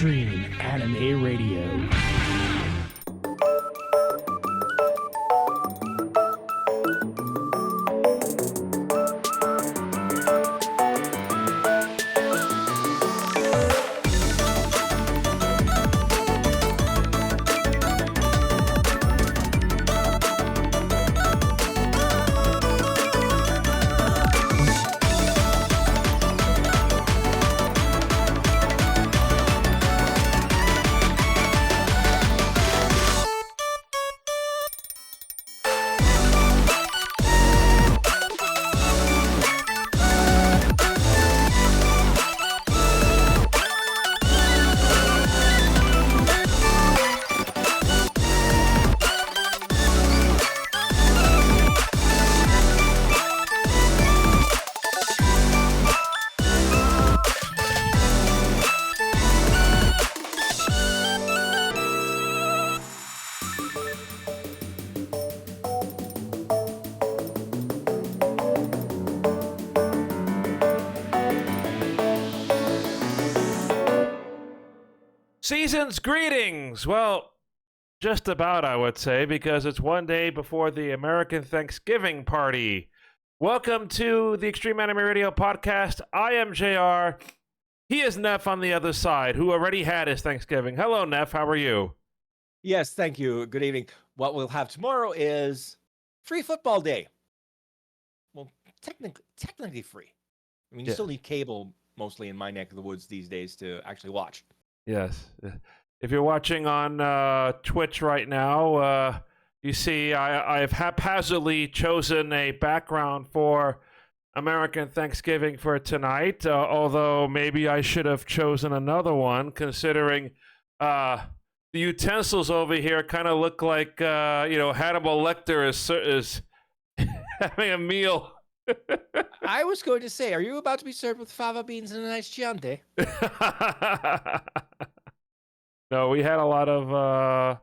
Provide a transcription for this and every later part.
Extreme Anime Radio. Season's greetings! Well, just about, I would say, because it's one day before the American Thanksgiving party. Welcome to the Extreme Anime Radio Podcast. I am JR. He is Neff on the other side, who already had his Thanksgiving. Hello, Neff. How are you? Yes, thank you. Good evening. What we'll have tomorrow is free football day. Well, technically free. I mean, you still need cable, mostly in my neck of the woods these days, to actually watch. Yes. If you're watching on Twitch right now, you see I have haphazardly chosen a background for American Thanksgiving for tonight, although maybe I should have chosen another one, considering the utensils over here kind of look like, Hannibal Lecter is having a meal. I was going to say, are you about to be served with fava beans and a nice Chianti? No, we had a lot of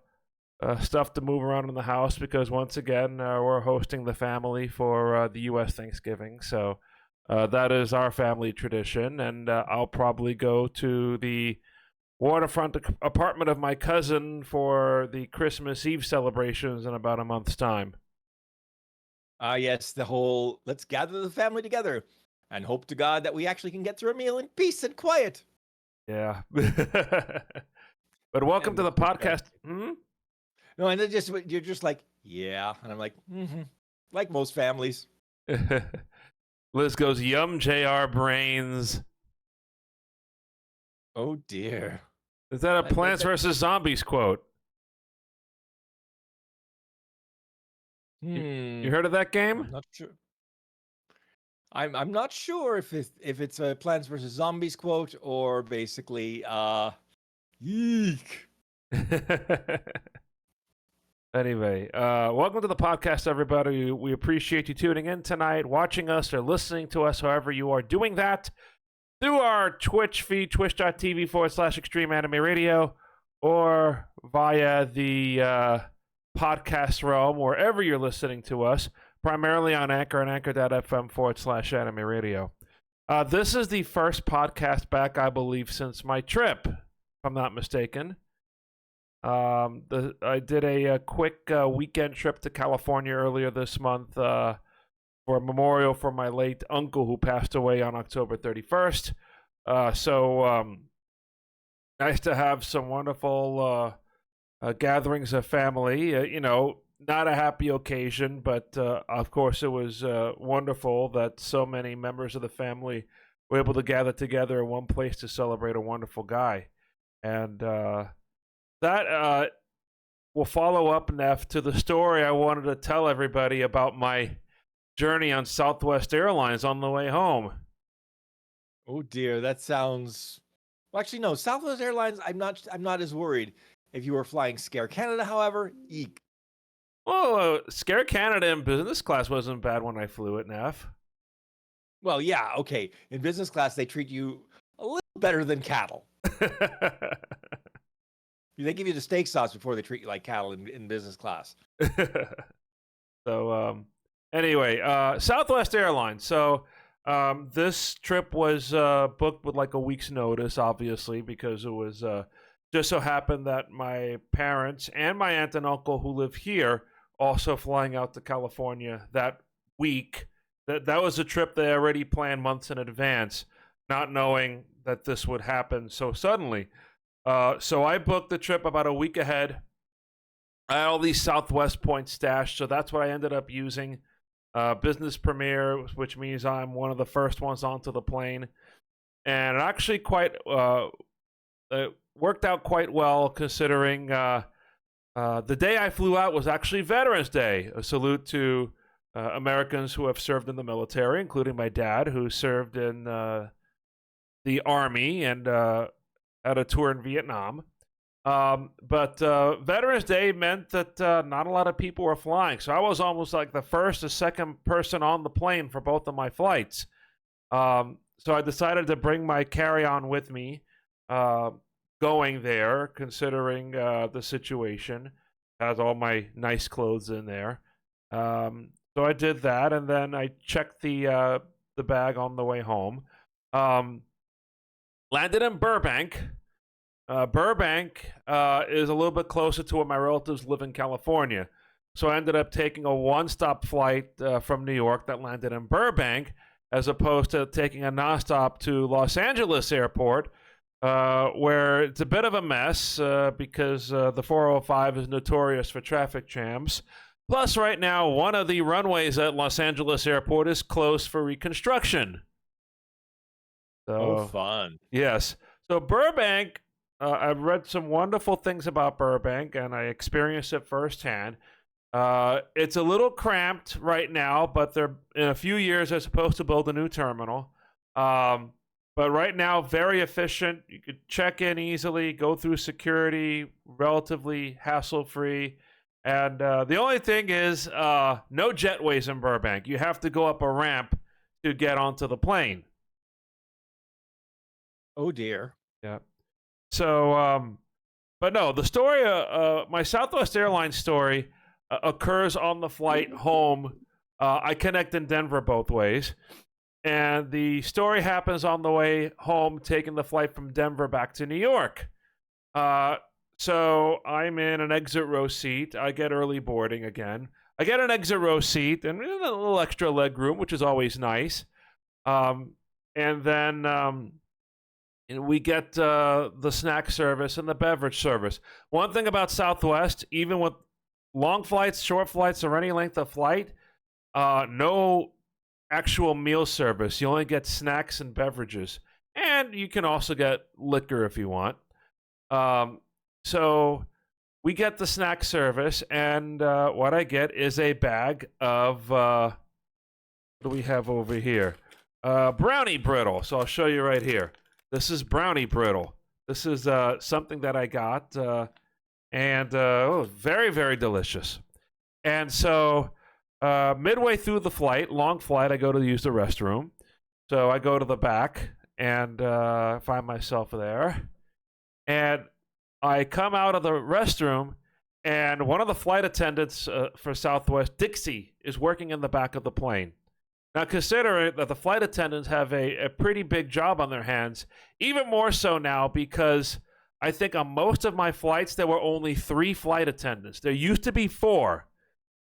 stuff to move around in the house because, once again, we're hosting the family for the U.S. Thanksgiving. So that is our family tradition, and I'll probably go to the waterfront apartment of my cousin for the Christmas Eve celebrations in about a month's time. Yes, the whole let's gather the family together and hope to God that we actually can get through a meal in peace and quiet. Yeah. But welcome to the podcast. No, and you're just like, yeah. And I'm like, like most families. Liz goes, yum, JR brains. Oh, dear. Is that a Plants vs. Zombies quote? You heard of that game? I'm not sure. I'm not sure if it's a Plants vs. Zombies quote or basically yeek. Anyway, welcome to the podcast, everybody. We appreciate you tuning in tonight, watching us or listening to us, however you are doing that, through our Twitch feed, twitch.tv/Extreme Anime Radio, or via the podcast realm, wherever you're listening to us, primarily on Anchor and anchor.fm/Anime Radio. This is the first podcast back, I believe, since my trip, if I'm not mistaken. I did a quick weekend trip to California earlier this month for a memorial for my late uncle who passed away on October 31st. So nice to have some wonderful gatherings of family. Not a happy occasion, but of course it was wonderful that so many members of the family were able to gather together in one place to celebrate a wonderful guy. And that will follow up, Neff, to the story I wanted to tell everybody about my journey on Southwest Airlines on the way home. Oh dear, that sounds. Well, actually, no. Southwest Airlines, I'm not as worried. If you were flying Scare Canada, however, eek. Oh, Scare Canada in business class wasn't bad when I flew it, Neff. Well, yeah, okay. In business class, they treat you a little better than cattle. They give you the steak sauce before they treat you like cattle in business class. So, anyway, Southwest Airlines. So This trip was booked with like a week's notice, obviously, because it was just so happened that my parents and my aunt and uncle who live here also flying out to California that week. That was a trip they already planned months in advance, not knowing that this would happen so suddenly. So I booked the trip about a week ahead. I had all these Southwest points stashed, so that's what I ended up using. Business Premier, which means I'm one of the first ones onto the plane. And it actually it worked out quite well considering the day I flew out was actually Veterans Day. A salute to Americans who have served in the military, including my dad, who served in the Army and had a tour in Vietnam. But Veterans Day meant that not a lot of people were flying. So I was almost like the first or second person on the plane for both of my flights. So I decided to bring my carry-on with me going there, considering the situation. Has all my nice clothes in there. So I did that, and then I checked the bag on the way home. Landed in Burbank. Burbank is a little bit closer to where my relatives live in California. So I ended up taking a one-stop flight from New York that landed in Burbank, as opposed to taking a nonstop to Los Angeles Airport, where it's a bit of a mess because the 405 is notorious for traffic jams. Plus, right now, one of the runways at Los Angeles Airport is closed for reconstruction. So, fun. Yes. So Burbank, I've read some wonderful things about Burbank, and I experienced it firsthand. It's a little cramped right now, but in a few years they're supposed to build a new terminal. But right now, very efficient. You could check in easily, go through security, relatively hassle-free. And the only thing is no jetways in Burbank. You have to go up a ramp to get onto the plane. Oh, dear. Yeah. So, but no, the story, my Southwest Airlines story occurs on the flight home. I connect in Denver both ways. And the story happens on the way home, taking the flight from Denver back to New York. So I'm in an exit row seat. I get early boarding again. I get an exit row seat and a little extra leg room, which is always nice. And then and we get the snack service and the beverage service. One thing about Southwest, even with long flights, short flights, or any length of flight, no actual meal service. You only get snacks and beverages. And you can also get liquor if you want. So we get the snack service, and what I get is a bag of, what do we have over here? Brownie brittle. So I'll show you right here. This is brownie brittle. This is something that I got, and very, very delicious. And so midway through the flight, long flight, I go to use the restroom. So I go to the back and find myself there. And I come out of the restroom, and one of the flight attendants for Southwest, Dixie, is working in the back of the plane. Now, considering that the flight attendants have a pretty big job on their hands, even more so now because I think on most of my flights, there were only 3 flight attendants. There used to be 4,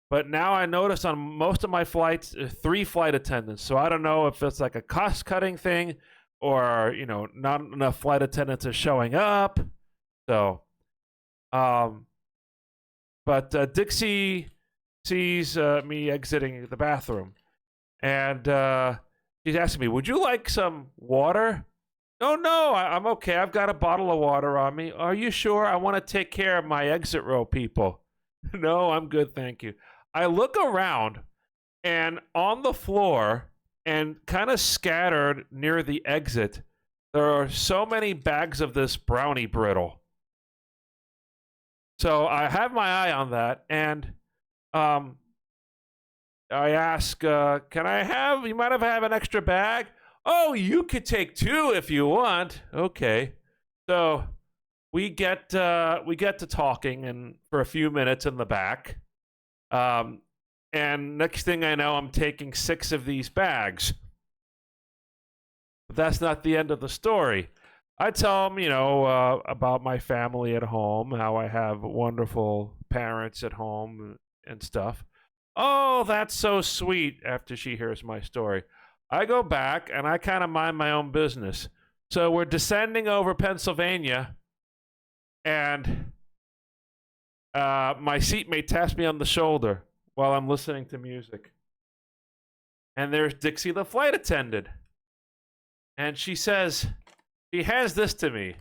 but now I notice on most of my flights, 3 flight attendants. So I don't know if it's like a cost-cutting thing or, not enough flight attendants are showing up. So, but Dixie sees me exiting the bathroom. And she's asking me, would you like some water? No, I'm okay. I've got a bottle of water on me. Are you sure? I want to take care of my exit row people. No, I'm good, thank you. I look around, and on the floor and kind of scattered near the exit, there are so many bags of this brownie brittle. So I have my eye on that, and I ask, can I have, you might have an extra bag? Oh, you could take 2 if you want. Okay. So we get to talking and for a few minutes in the back. And next thing I know, I'm taking 6 of these bags. But that's not the end of the story. I tell them, about my family at home, how I have wonderful parents at home and stuff. Oh, that's so sweet after she hears my story. I go back and I kind of mind my own business. So we're descending over Pennsylvania, and my seatmate taps me on the shoulder while I'm listening to music. And there's Dixie, the flight attendant. And she says, she hands this to me.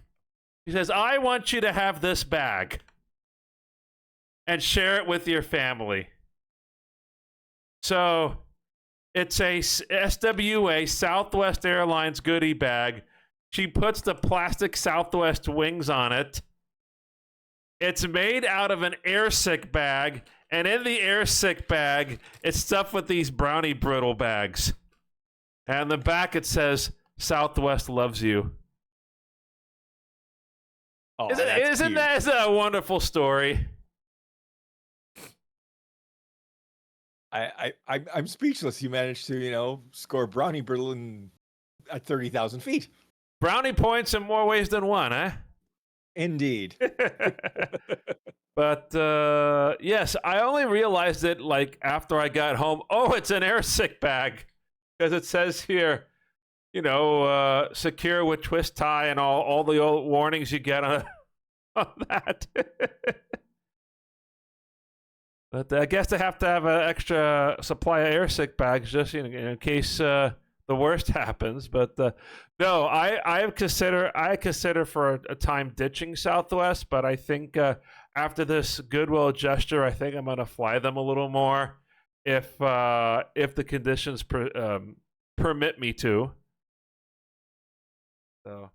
She says, I want you to have this bag and share it with your family. So it's a SWA, Southwest Airlines goodie bag. She puts the plastic Southwest wings on it. It's made out of an airsick bag, and in the airsick bag, it's stuffed with these brownie brittle bags. And on the back it says, Southwest loves you. Oh, Isn't that a wonderful story? I'm speechless. You managed to, score brownie brittle at 30,000 feet. Brownie points in more ways than one, eh? Indeed. But yes, I only realized it like after I got home. Oh, it's an airsick bag, because it says here, secure with twist tie and all the old warnings you get on that. But I guess they have to have an extra supply of airsick bags just in case the worst happens. But no, I consider for a time ditching Southwest. But I think after this goodwill gesture, I think I'm going to fly them a little more if the conditions permit me to. So.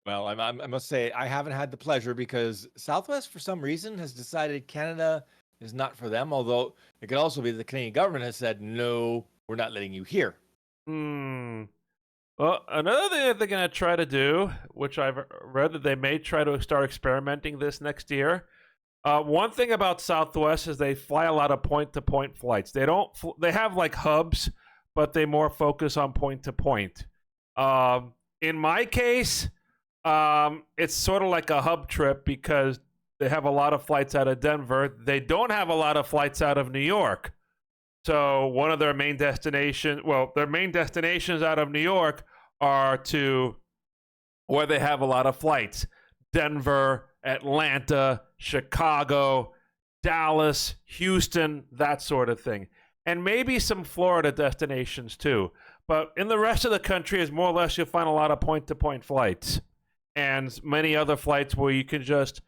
Well, I must say I haven't had the pleasure because Southwest, for some reason, has decided Canada is not for them. Although it could also be the Canadian government has said, no, we're not letting you here. Well, another thing that they're going to try to do, which I've read that they may try to start experimenting this next year. One thing about Southwest is they fly a lot of point-to-point flights. They have like hubs, but they more focus on point-to-point. In my case, it's sort of like a hub trip because they have a lot of flights out of Denver. They don't have a lot of flights out of New York. So one of their main destinations out of New York are to where they have a lot of flights. Denver, Atlanta, Chicago, Dallas, Houston, that sort of thing. And maybe some Florida destinations too. But in the rest of the country is more or less you'll find a lot of point-to-point flights. And many other flights where you can just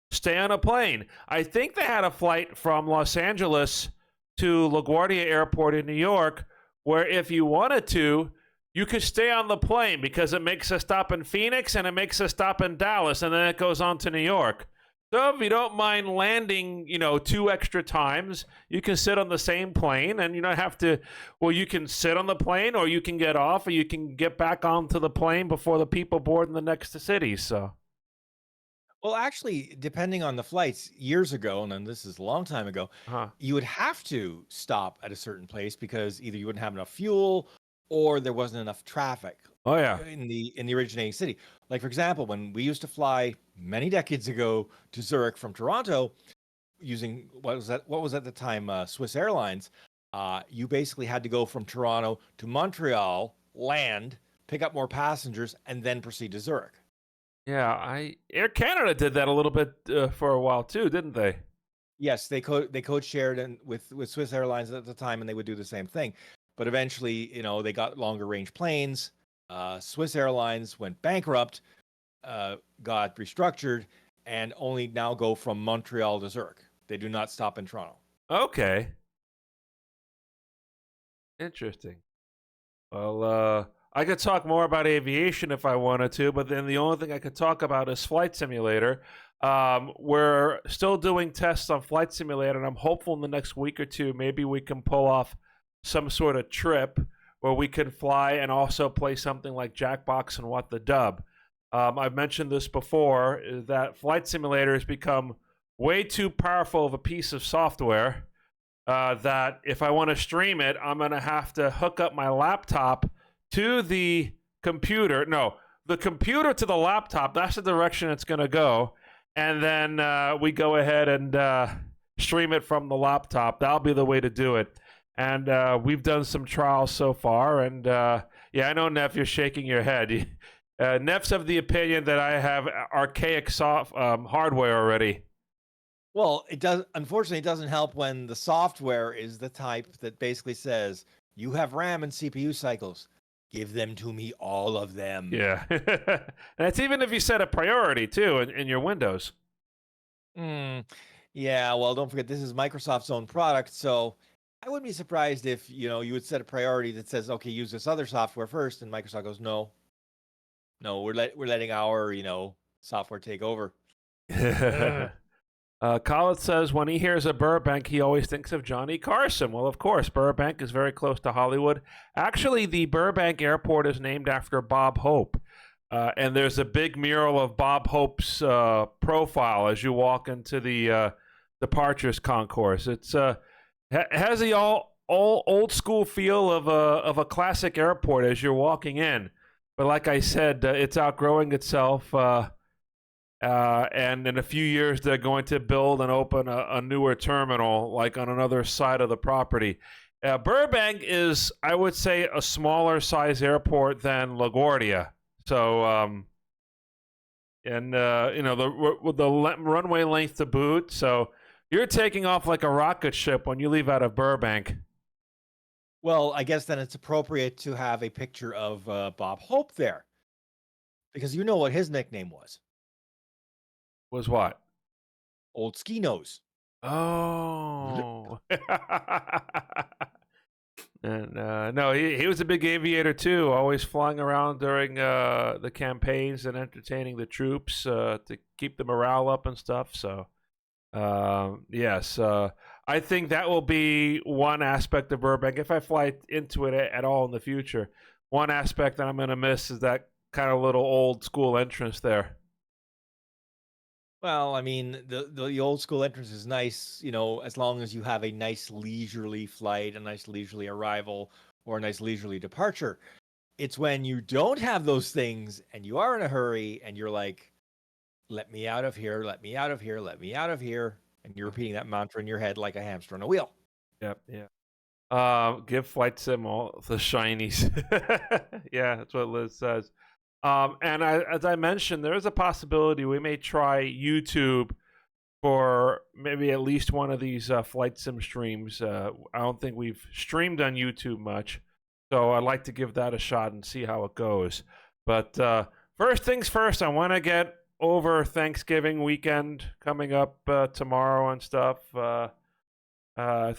stay on a plane. I think they had a flight from Los Angeles to LaGuardia Airport in New York, where if you wanted to, you could stay on the plane because it makes a stop in Phoenix and it makes a stop in Dallas, and then it goes on to New York. So if you don't mind landing, 2 extra times, you can sit on the same plane and you don't have to, you can sit on the plane or you can get off or you can get back onto the plane before the people board in the next city. So. Well, actually, depending on the flights, years ago, and then this is a long time ago, you would have to stop at a certain place because either you wouldn't have enough fuel or there wasn't enough traffic. Oh yeah. In the originating city. Like, for example, when we used to fly many decades ago to Zurich from Toronto using what was at the time Swiss Airlines, you basically had to go from Toronto to Montreal, land, pick up more passengers, and then proceed to Zurich. Yeah, Air Canada did that a little bit for a while too, didn't they? Yes, they code shared with Swiss Airlines at the time, and they would do the same thing. But eventually, they got longer range planes. Swiss Airlines went bankrupt, got restructured, and only now go from Montreal to Zurich. They do not stop in Toronto. Okay. Interesting. Well, I could talk more about aviation if I wanted to, but then the only thing I could talk about is Flight Simulator. We're still doing tests on Flight Simulator, and I'm hopeful in the next week or two, maybe we can pull off some sort of trip where we can fly and also play something like Jackbox and What the Dub. I've mentioned this before, is that Flight Simulator has become way too powerful of a piece of software that if I want to stream it, I'm going to have to hook up my laptop to the computer. No, the computer to the laptop. That's the direction it's going to go. And then we go ahead and stream it from the laptop. That'll be the way to do it. And we've done some trials so far. And yeah, I know, Neff, you're shaking your head. Neff's of the opinion that I have archaic hardware already. Well, unfortunately, it doesn't help when the software is the type that basically says, you have RAM and CPU cycles. Give them to me, all of them. Yeah. That's even if you set a priority, too, in your Windows. Yeah, well, don't forget, this is Microsoft's own product, so I wouldn't be surprised if, you would set a priority that says, okay, use this other software first, and Microsoft goes, no, we're letting our, software take over. Colin says when he hears of Burbank, he always thinks of Johnny Carson. Well, of course, Burbank is very close to Hollywood. Actually, the Burbank airport is named after Bob Hope. And there's a big mural of Bob Hope's profile as you walk into the departures concourse. It's has the all old school feel of a classic airport as you're walking in. But like I said, it's outgrowing itself. And in a few years, they're going to build and open a newer terminal, like on another side of the property. Burbank is, I would say, a smaller size airport than LaGuardia. So, the runway length to boot. So you're taking off like a rocket ship when you leave out of Burbank. Well, I guess then it's appropriate to have a picture of Bob Hope there, because you know what his nickname was. Was what? Old Ski Nose. Oh. And no, he was a big aviator too, always flying around during the campaigns and entertaining the troops to keep the morale up and stuff. So, yes, I think that will be one aspect of Burbank. If I fly into it at all in the future, one aspect that I'm going to miss is that kind of little old school entrance there. Well, I mean, the old school entrance is nice, as long as you have a nice leisurely flight, a nice leisurely arrival, or a nice leisurely departure. It's when you don't have those things and you are in a hurry and you're like, let me out of here, let me out of here, let me out of here. And you're repeating that mantra in your head like a hamster on a wheel. Yep, yeah. Give Flight Sim all the shinies. Yeah, that's what Liz says. And as I mentioned, there is a possibility we may try YouTube for maybe at least one of these Flight Sim streams. I don't think we've streamed on YouTube much, so I'd like to give that a shot and see how it goes. But first things first, I want to get over Thanksgiving weekend coming up tomorrow and stuff. We're a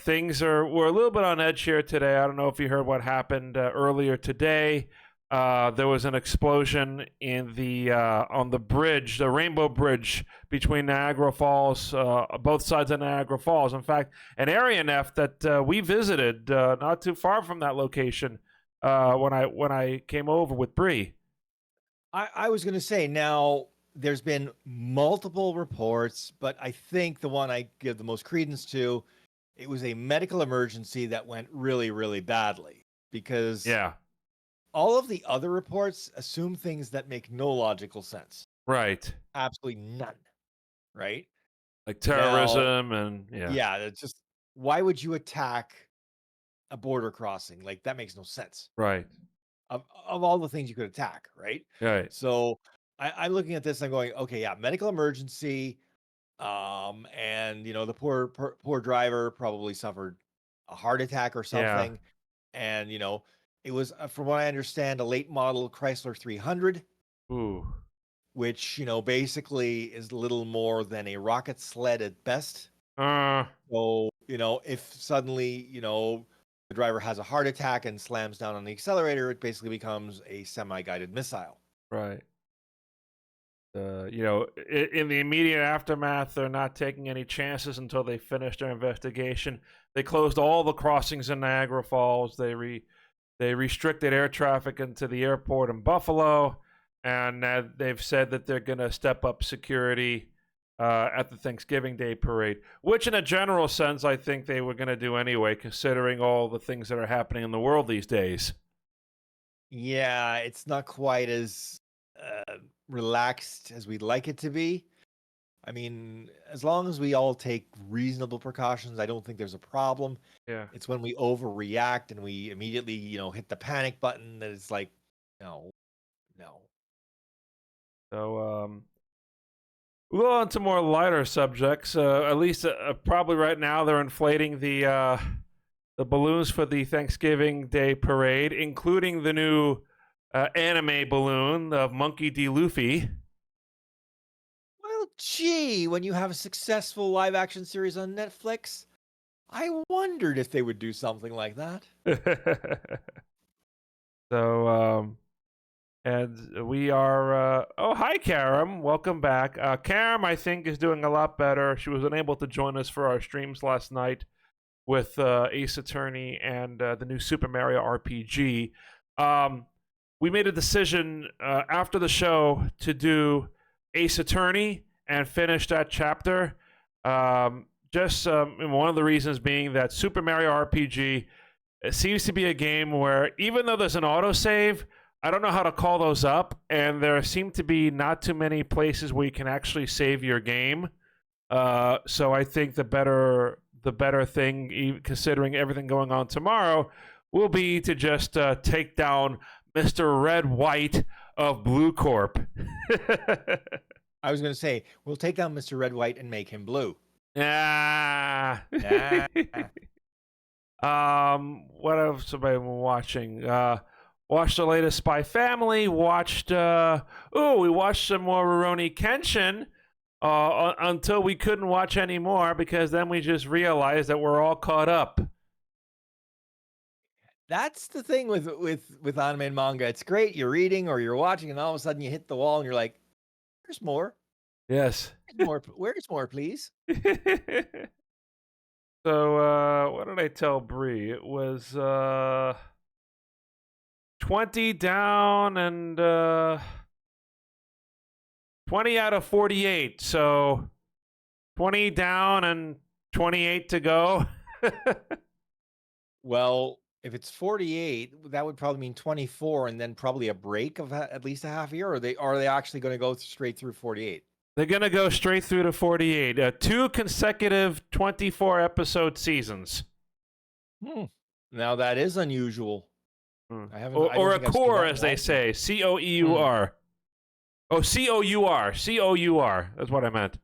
little bit on edge here today. I don't know if you heard what happened earlier today. There was an explosion in on the bridge, the Rainbow Bridge between Niagara Falls, both sides of Niagara Falls. In fact, an area, Neff, that we visited not too far from that location when I came over with Bree. I was going to say, now there's been multiple reports, but I think the one I give the most credence to, it was a medical emergency that went really, really badly, because all of the other reports assume things that make no logical sense. Right. Absolutely none. Right? Like terrorism and yeah, it's just, why would you attack a border crossing? Like, that makes no sense. Right. Of all the things you could attack, right? Right. So I'm looking at this and I'm going, okay, yeah, medical emergency. And the poor driver probably suffered a heart attack or something. Yeah. And it was, from what I understand, a late model Chrysler 300. Ooh. Which basically is little more than a rocket sled at best. So if suddenly the driver has a heart attack and slams down on the accelerator, it basically becomes a semi-guided missile. Right. In the immediate aftermath, they're not taking any chances until they finish their investigation. They closed all the crossings in Niagara Falls. They restricted air traffic into the airport in Buffalo, and they've said that they're going to step up security at the Thanksgiving Day parade, which in a general sense, I think they were going to do anyway, considering all the things that are happening in the world these days. Yeah, it's not quite as relaxed as we'd like it to be. I mean, as long as we all take reasonable precautions, I don't think there's a problem. Yeah. It's when we overreact and we immediately, hit the panic button that it's like, no, no. So we'll go on to more lighter subjects. At least probably right now they're inflating the balloons for the Thanksgiving Day parade, including the new anime balloon of Monkey D. Luffy. Well, gee, when you have a successful live action series on Netflix, I wondered if they would do something like that. So, and we are. Oh, hi, Karam. Welcome back. Karam, I think, is doing a lot better. She was unable to join us for our streams last night with Ace Attorney and the new Super Mario RPG. We made a decision after the show to do Ace Attorney and finish that chapter. One of the reasons being that Super Mario RPG, it seems to be a game where even though there's an autosave, I don't know how to call those up, and there seem to be not too many places where you can actually save your game. So I think the better thing, considering everything going on tomorrow, will be to just take down Mr. Red White of Blue Corp. I was going to say, we'll take down Mr. Red White and make him blue. Ah. What else have I been watching? Watched the latest Spy Family. We watched some more Rurouni Kenshin until we couldn't watch anymore because then we just realized that we're all caught up. That's the thing with anime and manga. It's great. You're reading or you're watching, and all of a sudden you hit the wall and you're like, "There's more. Yes. There's more. Where's more, please?" So, what did I tell Bree? It was 20 down and 20 out of 48. So 20 down and 28 to go. Well, if it's 48, that would probably mean 24 and then probably a break of at least a half year, or are they actually going to go straight through 48? They're going to go straight through to 48. 2 consecutive 24 episode seasons. Now that is unusual. I haven't, or a core, as they say. COEUR. Oh, COUR. COUR. That's what I meant.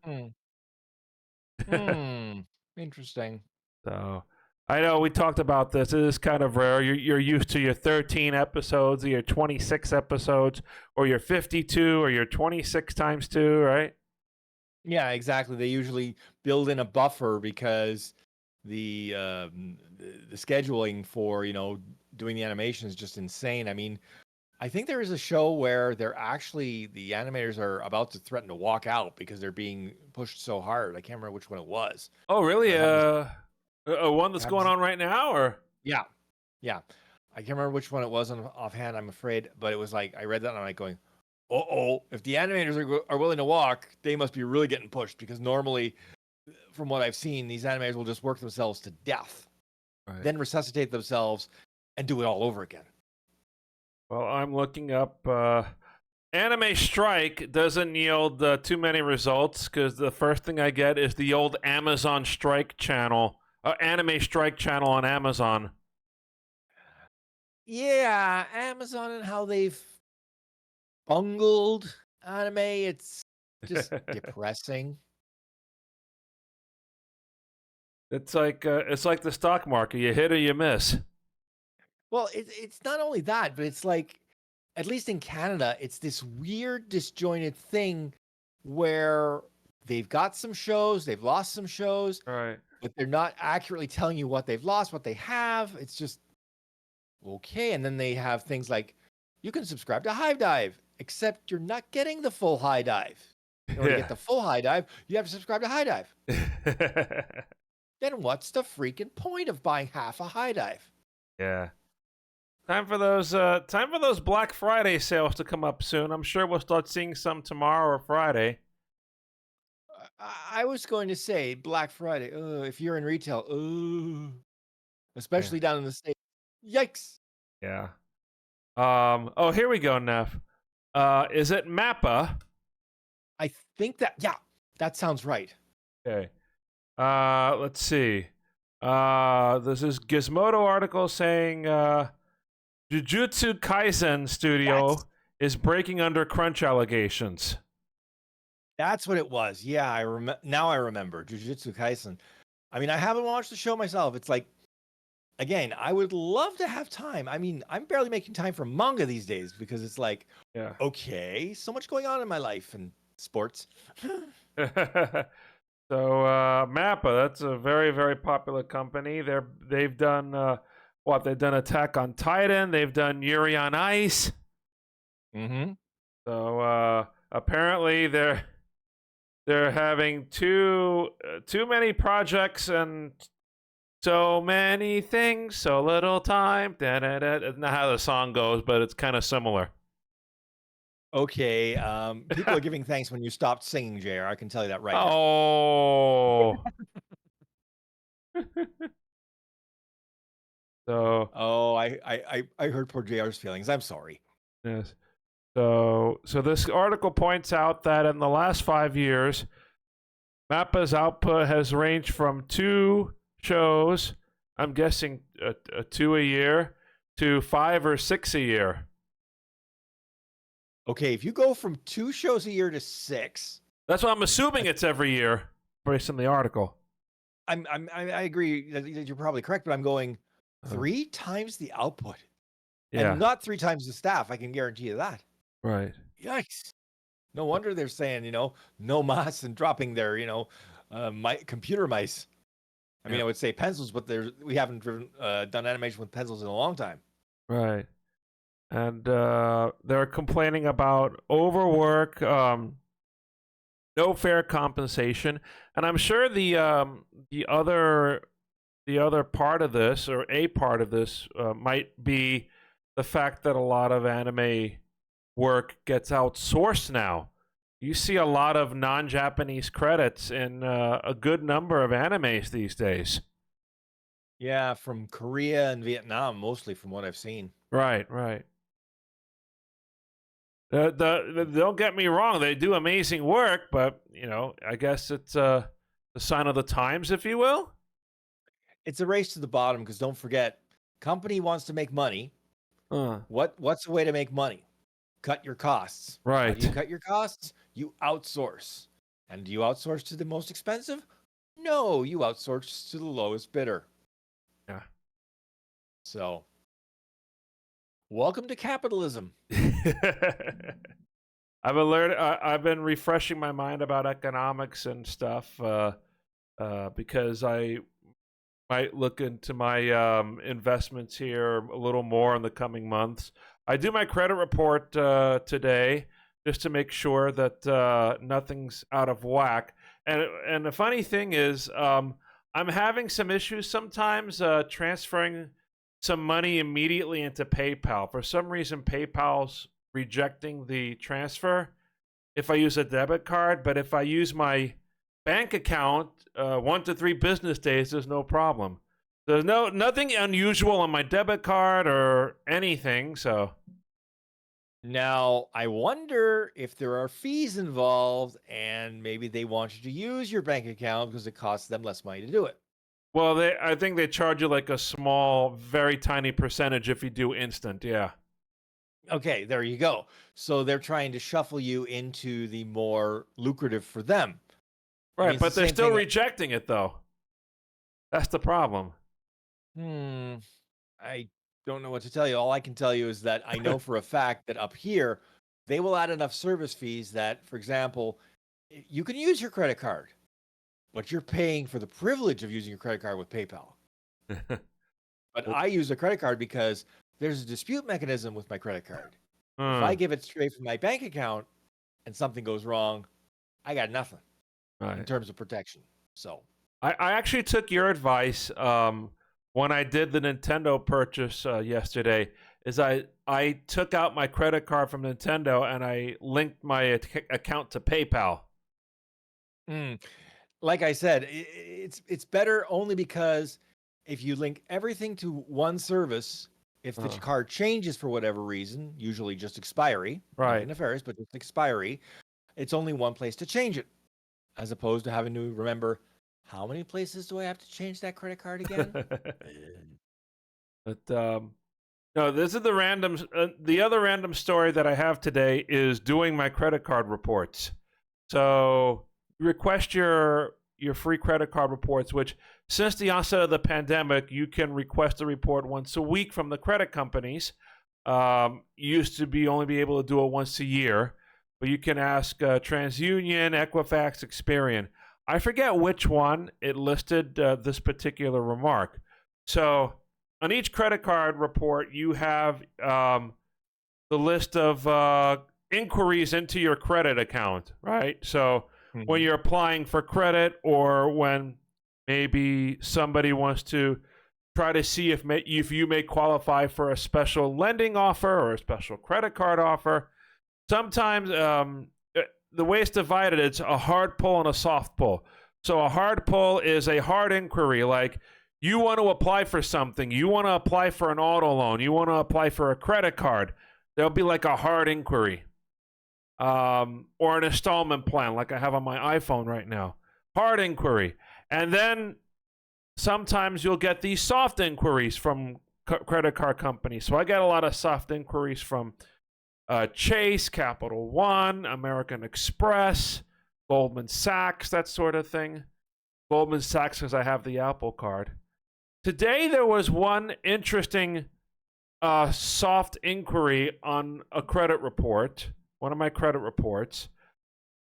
Interesting. So, I know we talked about this. It is kind of rare. You're used to your 13 episodes, or your 26 episodes, or your 52, or your 26 times 2, right? Yeah, exactly. They usually build in a buffer because the scheduling for doing the animation is just insane. I mean, I think there is a show where the animators are about to threaten to walk out because they're being pushed so hard. I can't remember which one it was. Oh, really? One that's going on right now, or? Yeah. I can't remember which one it was offhand, I'm afraid, but it was like I read that and I'm like going, if the animators are willing to walk, they must be really getting pushed, because normally, from what I've seen, these animators will just work themselves to death, right, then resuscitate themselves and do it all over again. Well, I'm looking up. Anime Strike doesn't yield too many results because the first thing I get is the old Amazon Strike channel, Anime Strike channel on Amazon. Yeah, Amazon and how they've bungled anime, it's just depressing. It's like the stock market. You hit or you miss. Well, it's not only that, but it's like, at least in Canada, it's this weird disjointed thing where they've got some shows, they've lost some shows, right, but they're not accurately telling you what they've lost, what they have. It's just okay. And then they have things like, you can subscribe to Hive Dive, except you're not getting the full High Dive. In order to get the full High Dive, you have to subscribe to High Dive. Then what's the freaking point of buying half a High Dive? Yeah. Time for those Black Friday sales to come up soon. I'm sure we'll start seeing some tomorrow or Friday. I was going to say Black Friday. If you're in retail, especially down in the States. Yikes. Yeah. Oh, here we go, Neff. Is it Mappa? I think that sounds right. Okay. Let's see. This is Gizmodo article saying Jujutsu Kaisen Studio is breaking under crunch allegations. That's what it was. Yeah, now I remember Jujutsu Kaisen. I mean, I haven't watched the show myself. It's like, again, I would love to have time. I mean, I'm barely making time for manga these days because it's like, okay, so much going on in my life and sports. So Mappa, that's a very, very popular company. They've done what? They've done Attack on Titan. They've done Yuri on Ice. Mm-hmm. So apparently they're having too many projects and so many things, so little time. That's not how the song goes, but it's kind of similar. Okay, people are giving thanks when you stopped singing, JR. I can tell you that right now. Oh. So. Oh, I hurt poor JR's feelings. I'm sorry. Yes. So this article points out that in the last 5 years, Mappa's output has ranged from 2 shows, I'm guessing 2 a year, to 5 or 6 a year. Okay, if you go from 2 shows a year to 6, that's what I'm assuming it's every year, based on the article. I agree that you're probably correct, but I'm going 3 times the output, and not 3 times the staff. I can guarantee you that. Right. Yikes! No wonder they're saying no mas and dropping their computer mice. I mean, I would say pencils, but we haven't done animation with pencils in a long time. Right. And they're complaining about overwork, no fair compensation, and I'm sure the other part of this, or a part of this, might be the fact that a lot of anime work gets outsourced now. You see a lot of non-Japanese credits in a good number of animes these days. Yeah, from Korea and Vietnam, mostly from what I've seen. Right. Don't get me wrong; they do amazing work, but I guess it's a sign of the times, if you will. It's a race to the bottom because don't forget, company wants to make money. What's the way to make money? Cut your costs. Right. How do you cut your costs? You outsource. And do you outsource to the most expensive? No, you outsource to the lowest bidder. Yeah. So, welcome to capitalism. I've been refreshing my mind about economics and stuff because I might look into my investments here a little more in the coming months. I do my credit report today just to make sure that nothing's out of whack. And the funny thing is, I'm having some issues sometimes transferring some money immediately into PayPal. For some reason, PayPal's rejecting the transfer if I use a debit card, but if I use my bank account, 1 to 3 business days, there's no problem. There's nothing unusual on my debit card or anything, so. Now, I wonder if there are fees involved and maybe they want you to use your bank account because it costs them less money to do it. Well, I think they charge you like a small, very tiny percentage if you do instant, yeah. Okay, there you go. So they're trying to shuffle you into the more lucrative for them. Right, but they're still rejecting it, though. That's the problem. I don't know what to tell you. All I can tell you is that I know for a fact that up here, they will add enough service fees that, for example, you can use your credit card, but you're paying for the privilege of using your credit card with PayPal. But I use a credit card because there's a dispute mechanism with my credit card. If I give it straight from my bank account and something goes wrong, I got nothing in terms of protection. So I actually took your advice when I did the Nintendo purchase yesterday. Is I took out my credit card from Nintendo and I linked my account to PayPal. Like I said, it's better only because if you link everything to one service, If the card changes for whatever reason, usually just expiry, Right. nothing nefarious, but just expiry, it's only one place to change it, as opposed to having to remember how many places do I have to change that credit card again. But no, this is the random. The other random story that I have today is doing my credit card reports. So request your free credit card reports, which since the onset of the pandemic, you can request a report once a week from the credit companies. Used to be only be able to do it once a year, but you can ask TransUnion, Equifax, Experian. I forget which one it listed this particular remark. So on each credit card report, you have the list of inquiries into your credit account, right? So when you're applying for credit, or when maybe somebody wants to try to see if you may qualify for a special lending offer or a special credit card offer. Sometimes the way it's divided, it's a hard pull and a soft pull. So a hard pull is a hard inquiry, like you want to apply for something, you want to apply for an auto loan, you want to apply for a credit card. There'll be like a hard inquiry. Or an installment plan like I have on my iPhone right now. Hard inquiry. And then sometimes you'll get these soft inquiries from credit card companies. So I get a lot of soft inquiries from Chase, Capital One, American Express, Goldman Sachs, that sort of thing. Goldman Sachs because I have the Apple Card. Today there was one interesting soft inquiry on a credit report. One of my credit reports.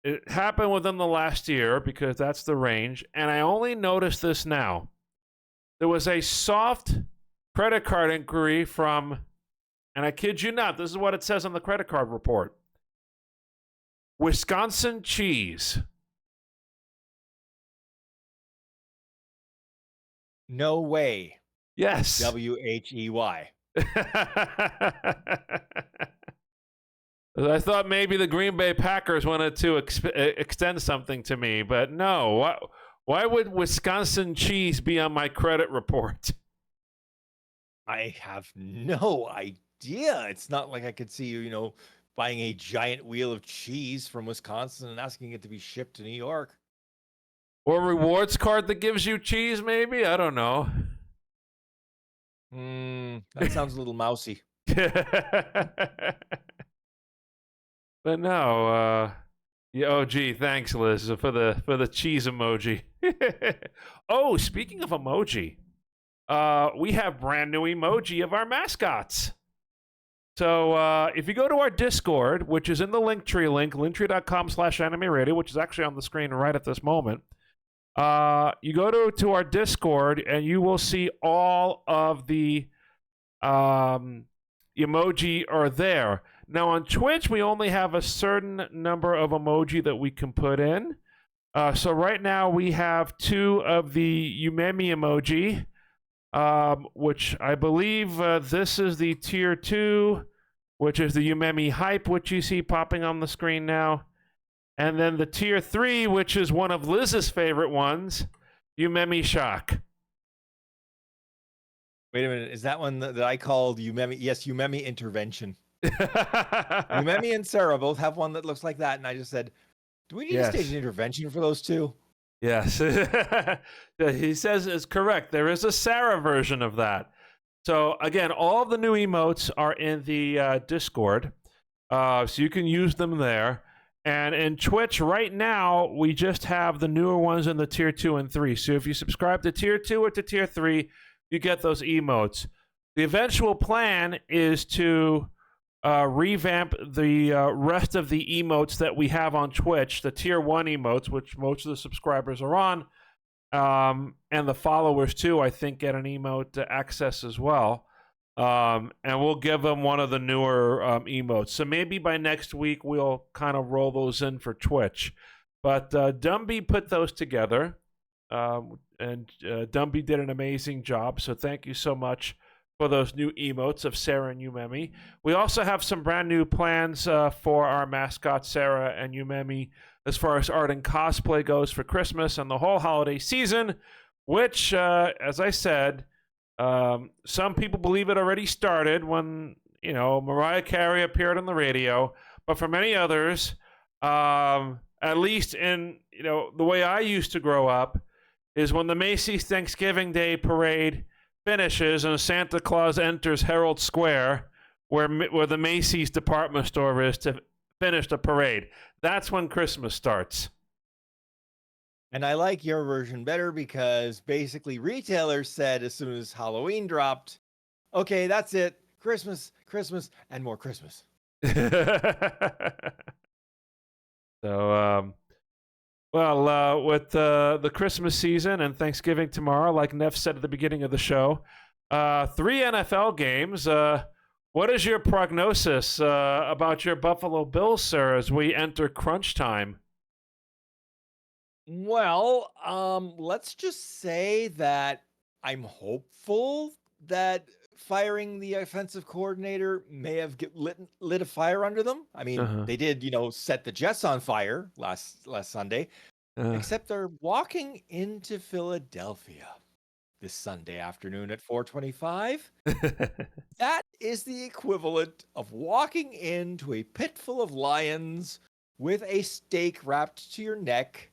It happened within the last year because that's the range, and I only noticed this now. There was a soft credit card inquiry from, and I kid you not, this is what it says on the credit card report. Wisconsin cheese. No way. Yes. WHEY. I thought maybe the Green Bay Packers wanted to extend something to me, but no. Why would Wisconsin cheese be on my credit report? I have no idea. It's not like I could see you, buying a giant wheel of cheese from Wisconsin and asking it to be shipped to New York. Or a rewards card that gives you cheese, maybe? I don't know. That sounds a little mousy. But no, oh gee, thanks Liz for the cheese emoji. Oh, speaking of emoji, we have brand new emoji of our mascots. So if you go to our Discord, which is in the Linktree link, linktree.com/animeradio, which is actually on the screen right at this moment, you go to our Discord and you will see all of the emoji are there. Now on Twitch, we only have a certain number of emoji that we can put in. So right now we have 2 of the Umemi emoji, which I believe this is the tier 2, which is the Umemi hype, which you see popping on the screen now. And then the tier 3, which is one of Liz's favorite ones, Umemi shock. Wait a minute. Is that one that I called Umemi? Yes, Umemi intervention. Umemi and Sarah both have one that looks like that. And I just said, do we need to stage an intervention for those two? Yes. He says it's correct. There is a Sarah version of that. So again, all of the new emotes are in the Discord. So you can use them there. And in Twitch right now, we just have the newer ones in the tier 2 and 3. So if you subscribe to tier 2 or to tier 3, you get those emotes. The eventual plan is to revamp the rest of the emotes that we have on Twitch, the tier 1 emotes, which most of the subscribers are on, and the followers too, I think, get an emote access as well. And we'll give them one of the newer emotes. So maybe by next week, we'll kind of roll those in for Twitch. But Dumby put those together, and Dumby did an amazing job. So thank you so much for those new emotes of Sarah and Umemi. We also have some brand new plans for our mascots, Sarah and Umemi, as far as art and cosplay goes for Christmas and the whole holiday season, which, as I said, Some people believe it already started when, Mariah Carey appeared on the radio. But for many others, at least in, the way I used to grow up, is when the Macy's Thanksgiving Day parade finishes and Santa Claus enters Herald Square, where the Macy's department store is, to finish the parade. That's when Christmas starts. And I like your version better because basically retailers said as soon as Halloween dropped, okay, that's it. Christmas, Christmas, and more Christmas. So, with the Christmas season and Thanksgiving tomorrow, like Neff said at the beginning of the show, 3 NFL games. What is your prognosis about your Buffalo Bills, sir, as we enter crunch time? Well, let's just say that I'm hopeful that firing the offensive coordinator may have lit a fire under them. I mean, they did, set the Jets on fire last Sunday, except they're walking into Philadelphia this Sunday afternoon at 4:25. That is the equivalent of walking into a pit full of lions with a steak wrapped to your neck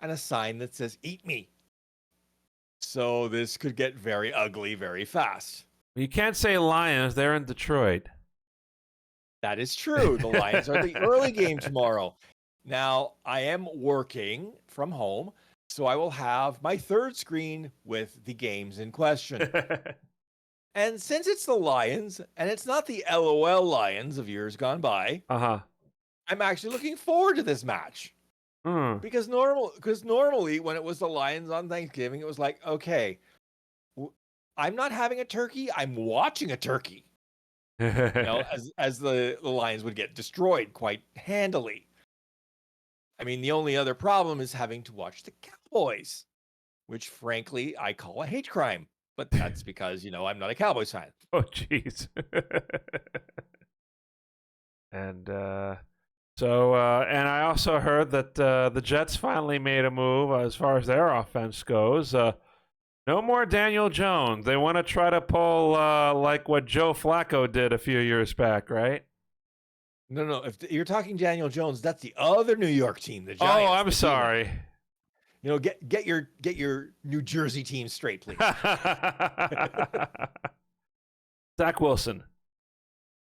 and a sign that says, "Eat me." So this could get very ugly very fast. You can't say Lions. They're in Detroit. That is true. The Lions are the early game tomorrow. Now, I am working from home, so I will have my third screen with the games in question. And since it's the Lions, and it's not the LOL Lions of years gone by, I'm actually looking forward to this match. Because normally when it was the Lions on Thanksgiving, it was like, okay, I'm not having a turkey, I'm watching a turkey. As the Lions would get destroyed quite handily. I mean, the only other problem is having to watch the Cowboys, which frankly I call a hate crime. But that's because, I'm not a Cowboys fan. Oh, jeez. And I also heard that the Jets finally made a move as far as their offense goes. No more Daniel Jones. They want to try to pull like what Joe Flacco did a few years back, right? No. If you're talking Daniel Jones, that's the other New York team, the Giants. Oh, I'm sorry. Get your New Jersey team straight, please. Zach Wilson.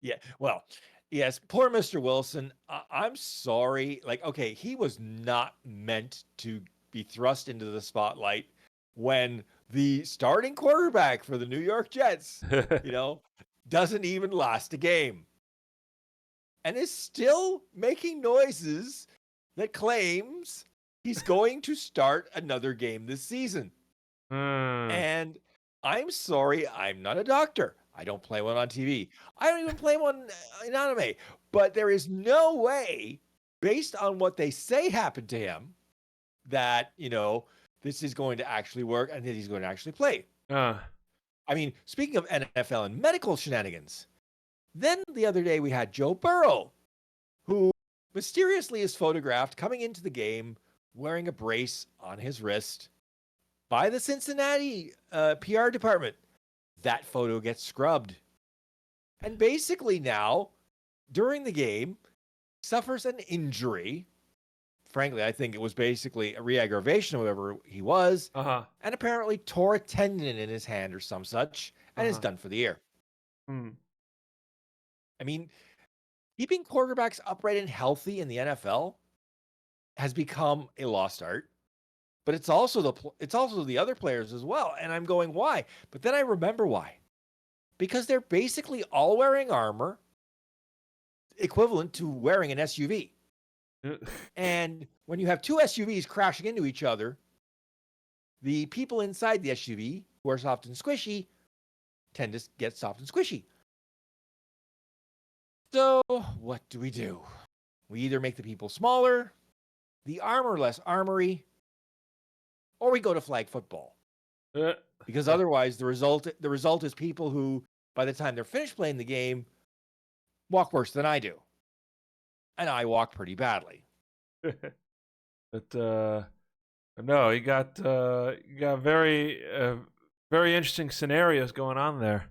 Yeah, well, yes, poor Mr. Wilson. I'm sorry. Like, okay, he was not meant to be thrust into the spotlight when the starting quarterback for the New York Jets, doesn't even last a game. And is still making noises that claims he's going to start another game this season. And I'm sorry, I'm not a doctor. I don't play one on TV. I don't even play one in anime. But there is no way, based on what they say happened to him, that, this is going to actually work and that he's going to actually play. I mean, speaking of NFL and medical shenanigans, then the other day we had Joe Burrow, who mysteriously is photographed coming into the game wearing a brace on his wrist by the Cincinnati PR department. That photo gets scrubbed. And basically now, during the game, suffers an injury. Frankly, I think it was basically a re-aggravation of whatever he was. And apparently tore a tendon in his hand or some such, and is done for the year. I mean, keeping quarterbacks upright and healthy in the NFL has become a lost art. But it's also the other players as well. And I'm going, why? But then I remember why. Because they're basically all wearing armor equivalent to wearing an SUV. And when you have two SUVs crashing into each other, the people inside the SUV, who are soft and squishy, tend to get soft and squishy. So what do? We either make the people smaller, the armor less armory, or we go to flag football. Because otherwise the result is people who, by the time they're finished playing the game, walk worse than I do. And I walk pretty badly. But no, you got very Very interesting scenarios going on there.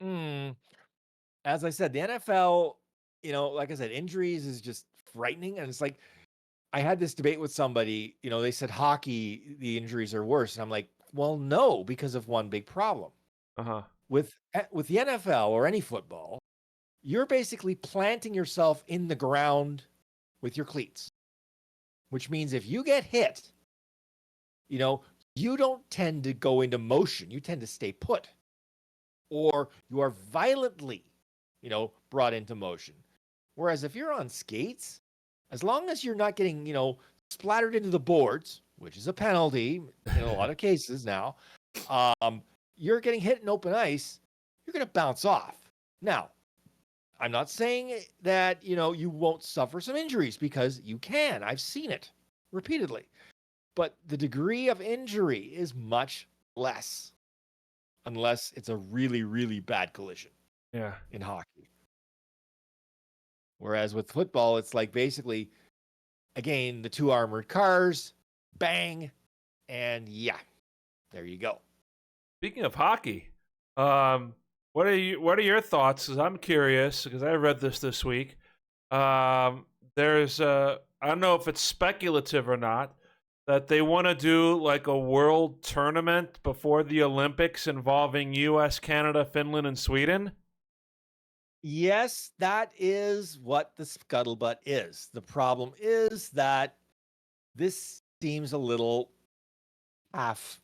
Mm, as I said, the NFL, like I said, injuries is just frightening. And it's like, I had this debate with somebody, they said hockey, the injuries are worse. And I'm like, well, no, because of one big problem. Uh-huh. With the NFL or any football, you're basically planting yourself in the ground with your cleats, which means if you get hit, you don't tend to go into motion. You tend to stay put, or you are violently, brought into motion. Whereas if you're on skates, as long as you're not getting, splattered into the boards, which is a penalty in a lot of cases now, you're getting hit in open ice, you're going to bounce off. Now, I'm not saying that, you won't suffer some injuries, because you can. I've seen it repeatedly. But the degree of injury is much less, unless it's a really, really bad collision. Yeah. In hockey. Whereas with football, it's like basically, again, the two armored cars, bang, and yeah, there you go. Speaking of hockey, what are your thoughts? 'Cause I'm curious, because I read this week. There's I don't know if it's speculative or not, that they want to do like a world tournament before the Olympics involving U.S., Canada, Finland, and Sweden. Yes, that is what the scuttlebutt is. The problem is that this seems a little half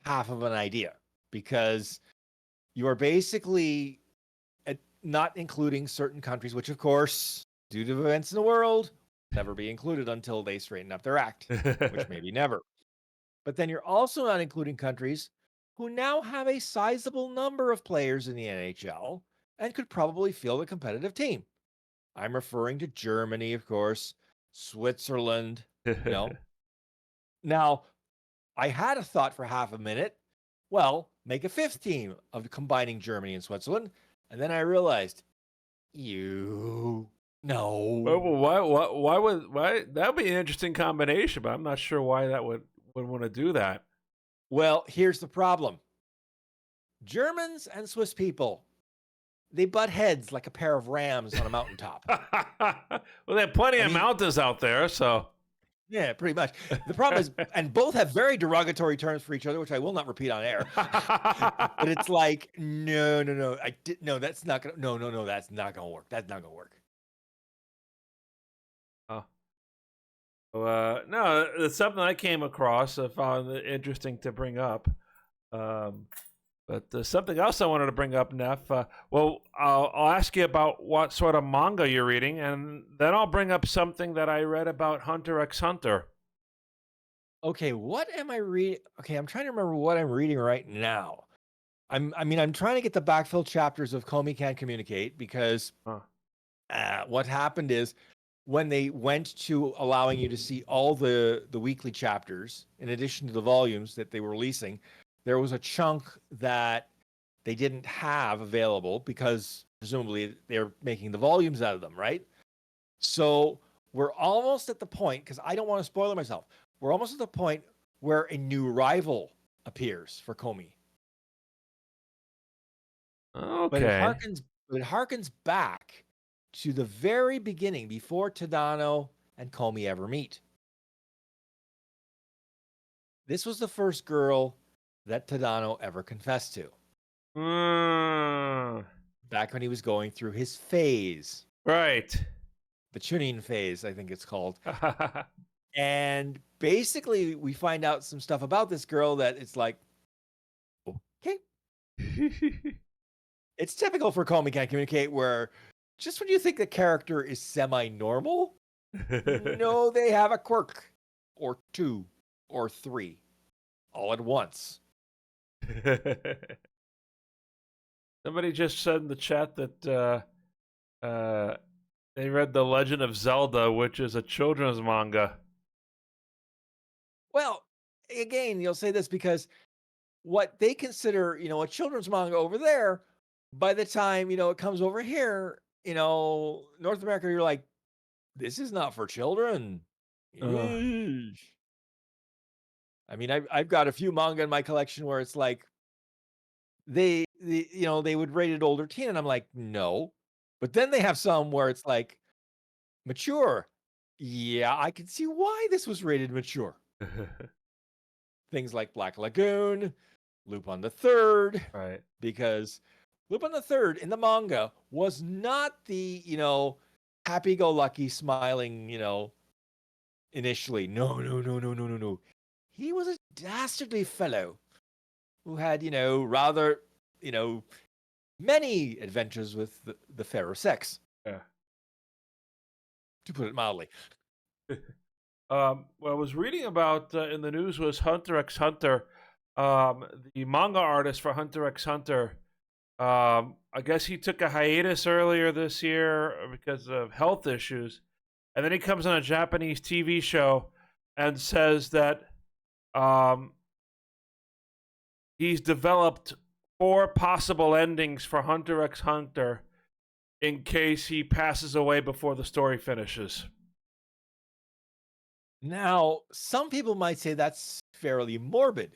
of an idea, because you are basically not including certain countries, which of course, due to events in the world, never be included until they straighten up their act, which maybe never. But then you're also not including countries who now have a sizable number of players in the NHL and could probably field a competitive team. I'm referring to Germany, of course, Switzerland, Now, I had a thought for half a minute. Well, make a fifth team of combining Germany and Switzerland. And then I realized, no. Why that would be an interesting combination, but I'm not sure why that would want to do that. Well, here's the problem. Germans and Swiss people, they butt heads like a pair of rams on a mountaintop. Well, there are plenty of mountains out there, so. Yeah, pretty much. The problem is, and both have very derogatory terms for each other, which I will not repeat on air. But it's like, no, that's not gonna, no, that's not gonna work. That's not gonna work. Oh, no, it's something I came across. I found it interesting to bring up. But something else I wanted to bring up, Neff. Well, I'll ask you about what sort of manga you're reading, and then I'll bring up something that I read about Hunter x Hunter. Okay, what am I reading? Okay, I'm trying to remember what I'm reading right now. I'm trying to get the backfill chapters of Comey Can't Communicate, because what happened is, when they went to allowing you to see all the weekly chapters, in addition to the volumes that they were releasing, there was a chunk that they didn't have available, because presumably they're making the volumes out of them, right? So we're almost at the point, because I don't want to spoil it myself, we're almost at the point where a new rival appears for Comey. Okay. But it harkens back to the very beginning, before Tadano and Comey ever meet. This was the first girl that Tadano ever confessed to. Back when he was going through his phase. Right. The Chunin phase, I think it's called. And basically, we find out some stuff about this girl that it's like, okay. It's typical for Comey Can't Communicate, where just when you think the character is semi-normal, no, they have a quirk, or two, or three, all at once. Somebody just said in the chat that they read The Legend of Zelda, which is a children's manga. Well, again, you'll say this because what they consider, a children's manga over there, by the time, it comes over here, North America, you're like, this is not for children. I mean, I've got a few manga in my collection where it's like they would rate it older teen, and I'm like, no. But then they have some where it's like mature. Yeah, I can see why this was rated mature. Things like Black Lagoon, Lupin the Third, Right. because Lupin the Third in the manga was not the happy-go-lucky, smiling, initially. No. He was a dastardly fellow who had, rather, many adventures with the fairer sex, Yeah. to put it mildly. What I was reading about in the news was Hunter x Hunter. The manga artist for Hunter x Hunter, I guess he took a hiatus earlier this year because of health issues. And then he comes on a Japanese TV show and says that he's developed 4 possible endings for Hunter x Hunter in case he passes away before the story finishes. Now, some people might say that's fairly morbid.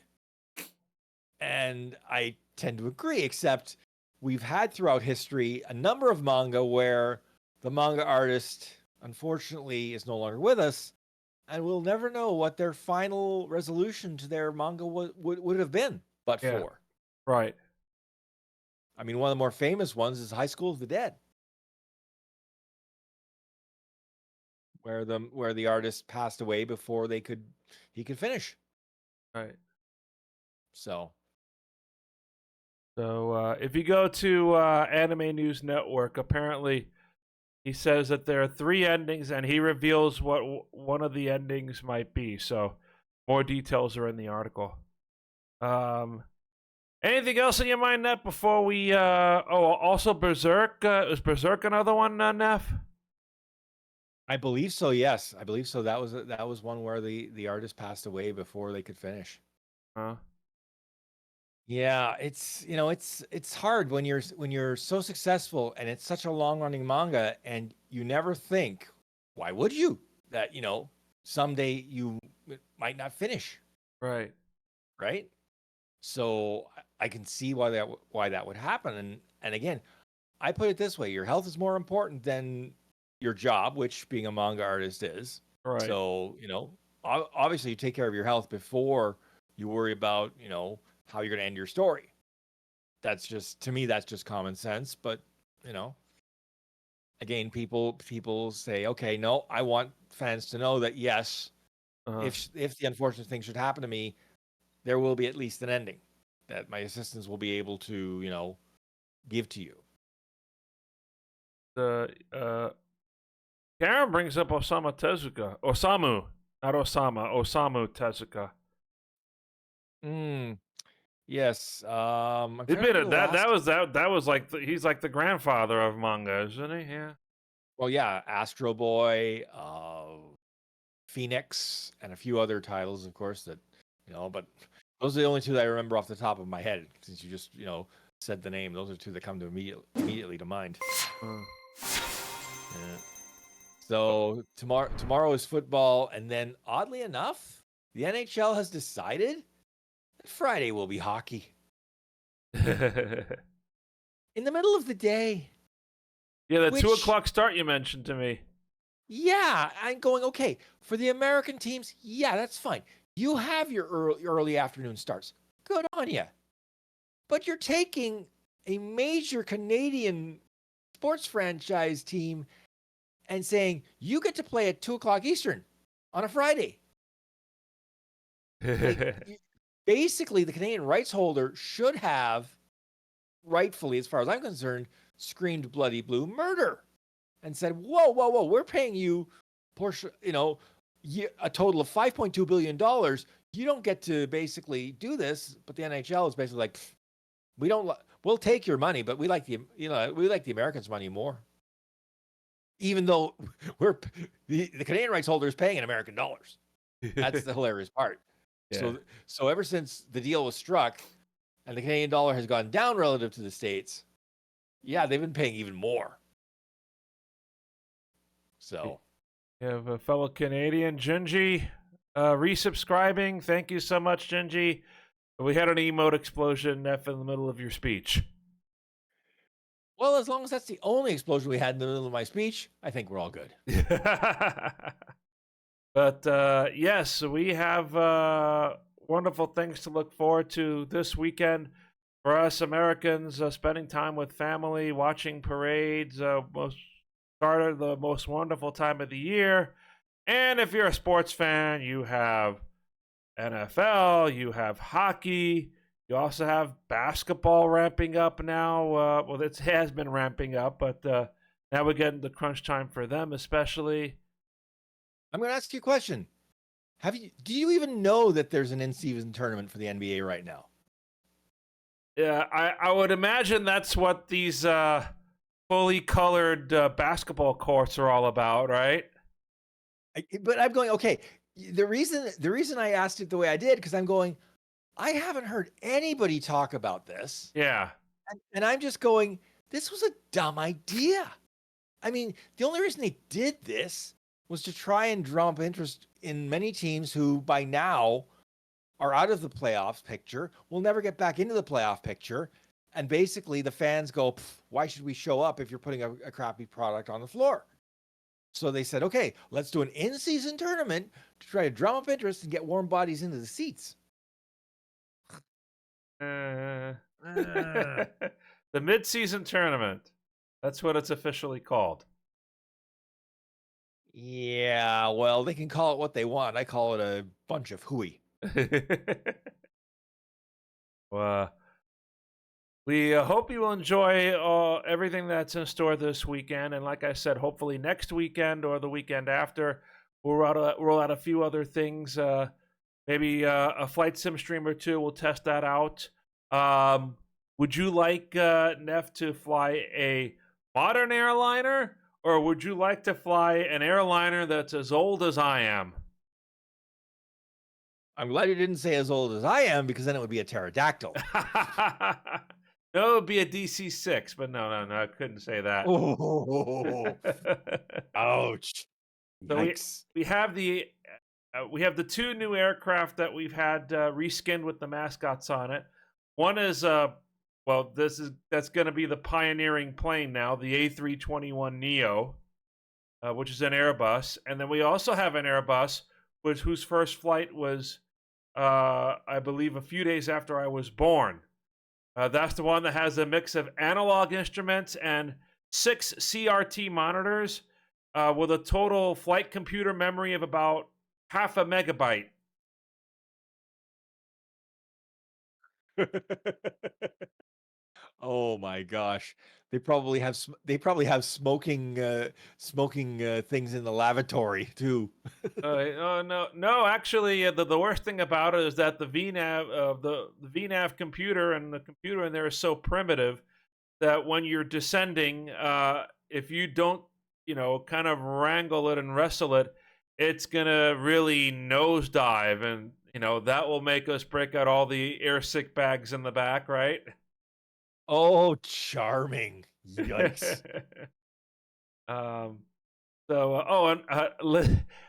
And I tend to agree, except we've had throughout history a number of manga where the manga artist, unfortunately, is no longer with us, and we'll never know what their final resolution to their manga would have been for. Right. I mean, one of the more famous ones is High School of the Dead, where the artist passed away before he could finish. Right. So if you go to Anime News Network, apparently he says that there are 3 endings, and he reveals what one of the endings might be. So more details are in the article. Anything else in your mind, Neff, before we... also Berserk. Is Berserk another one, Neff? I believe so, yes. I believe so. That was one where the artist passed away before they could finish. Huh? Yeah, it's hard when you're so successful and it's such a long-running manga, and you never think, why would you, that someday you might not finish. Right. So I can see why that would happen. And again, I put it this way: your health is more important than your job, which being a manga artist is. Right. So obviously you take care of your health before you worry about how you're going to end your story. That's just, to me, that's just common sense. But again, people say, okay, no, I want fans to know that yes, if the unfortunate thing should happen to me, there will be at least an ending that my assistants will be able to give to you. Karen brings up Osamu Tezuka. Yes. That was like he's like the grandfather of manga, isn't he? Yeah. Well, yeah, Astro Boy, Phoenix, and a few other titles, of course, that but those are the only 2 that I remember off the top of my head, since you just said the name. Those are 2 that come to immediately to mind. Yeah. So tomorrow is football, and then oddly enough, the NHL has decided that Friday will be hockey. In the middle of the day. Yeah, the 2 o'clock start you mentioned to me. Yeah, I'm going, okay, for the American teams, yeah, that's fine. You have your early afternoon starts. Good on you. But you're taking a major Canadian sports franchise team and saying, you get to play at 2 o'clock Eastern on a Friday. Basically, the Canadian rights holder should have, rightfully, as far as I'm concerned, screamed bloody blue murder and said, whoa, we're paying you a total of $5.2 billion. You don't get to basically do this. But the NHL is basically like, we'll take your money, but we like the Americans' money more. Even though the Canadian rights holder is paying in American dollars. That's the hilarious part. Yeah. So ever since the deal was struck and the Canadian dollar has gone down relative to the States, yeah, they've been paying even more. So you have a fellow Canadian, Junji. resubscribing. Thank you so much, Gingy. We had an emote explosion, Neff, in the middle of your speech. Well, as long as that's the only explosion we had in the middle of my speech, I think we're all good. But yes, we have wonderful things to look forward to this weekend. For us Americans, spending time with family, watching parades, started the most wonderful time of the year. And if you're a sports fan, you have NFL, you have hockey, you also have basketball ramping up now. Well, it has been ramping up, but now we're getting the crunch time for them, especially. I'm going to ask you a question. Do you even know that there's an in-season tournament for the NBA right now? Yeah, I would imagine that's what these fully colored basketball courts are all about, right? But I'm going, okay, the reason I asked it the way I did, because I'm going, I haven't heard anybody talk about this. Yeah. And I'm just going, this was a dumb idea. I mean, the only reason they did this was to try and drum up interest in many teams who by now are out of the playoffs picture, will never get back into the playoff picture. And basically the fans go, why should we show up if you're putting a crappy product on the floor? So they said, okay, let's do an in-season tournament to try to drum up interest and get warm bodies into the seats. The mid-season tournament. That's what it's officially called. Yeah, well, they can call it what they want. I call it a bunch of hooey. Well, we hope you will enjoy everything that's in store this weekend. And like I said, hopefully next weekend or the weekend after, we'll roll out a few other things. Maybe a flight sim stream or two. We'll test that out. Would you like, Neff, to fly a modern airliner? Or would you like to fly an airliner that's as old as I am? I'm glad you didn't say as old as I am, because then it would be a pterodactyl. No, it would be a DC-6, but no, I couldn't say that. Oh, ouch. So we have the two new aircraft that we've had reskinned with the mascots on it. One is that's going to be the pioneering plane now, the A321neo, which is an Airbus, and then we also have an Airbus whose first flight was, I believe, a few days after I was born. That's the one that has a mix of analog instruments and 6 CRT monitors with a total flight computer memory of about 0.5 megabyte. Oh my gosh. They probably have smoking things in the lavatory too. No. Actually, the worst thing about it is that the VNav computer and the computer in there is so primitive that when you're descending, if you don't, kind of wrangle it and wrestle it, it's gonna really nosedive, and that will make us break out all the air sick bags in the back, right? Oh, charming. Yikes.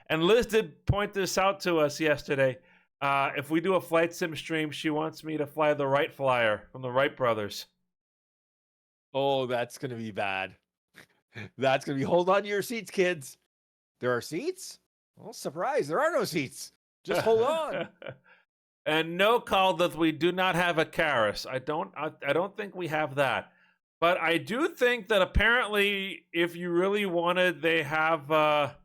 And Liz did point this out to us yesterday. If we do a flight sim stream, she wants me to fly the Wright Flyer from the Wright brothers. Oh, that's going to be bad. That's going to be, hold on to your seats, kids. There are seats? Well, surprise, there are no seats. Just hold on. And no, call that we do not have a Karis. I don't think we have that. But I do think that apparently, if you really wanted, they have a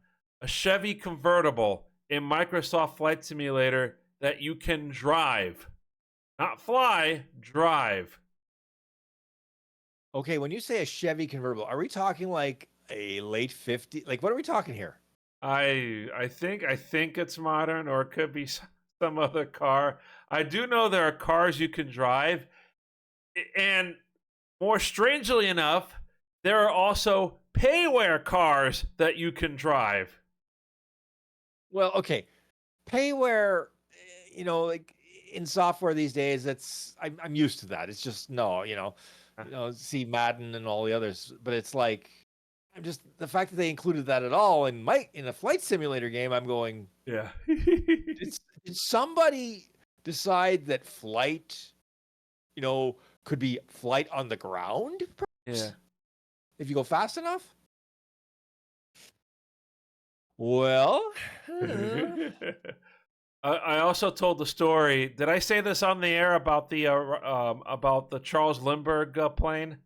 Chevy convertible in Microsoft Flight Simulator that you can drive. Not fly, drive. Okay, when you say a Chevy convertible, are we talking like a late 50s? Like, what are we talking here? I think it's modern, or it could be some other car. I do know there are cars you can drive, and more strangely enough, there are also payware cars that you can drive. Well, okay, payware, like in software these days, I'm used to that. It's just see Madden and all the others, but it's like I'm just the fact that they included that at all in a flight simulator game. I'm going. Yeah. Did somebody decide that flight, could be flight on the ground? Perhaps? Yeah. If you go fast enough. Well, I also told the story. Did I say this on the air about the Charles Lindbergh plane?